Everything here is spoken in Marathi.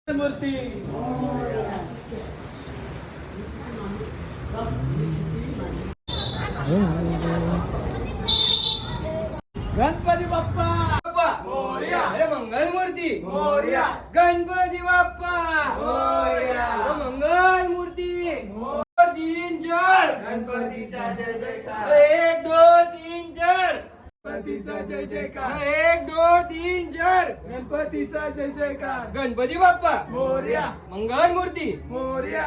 मूर्ती गणपती बाप्पा मोरया. अरे मंगल मूर्ती मोरया. गणपती बाप्पा मोरया. अरे मंगल मूर्ती तीन चार गणपतीचा जय जयकार एक दो तीन चार गणपतीचा जय जयकार एक दो तीन चार गणपतीचा जय जयकार गणपती बाप्पा मोरया मंगल मूर्ती मोरया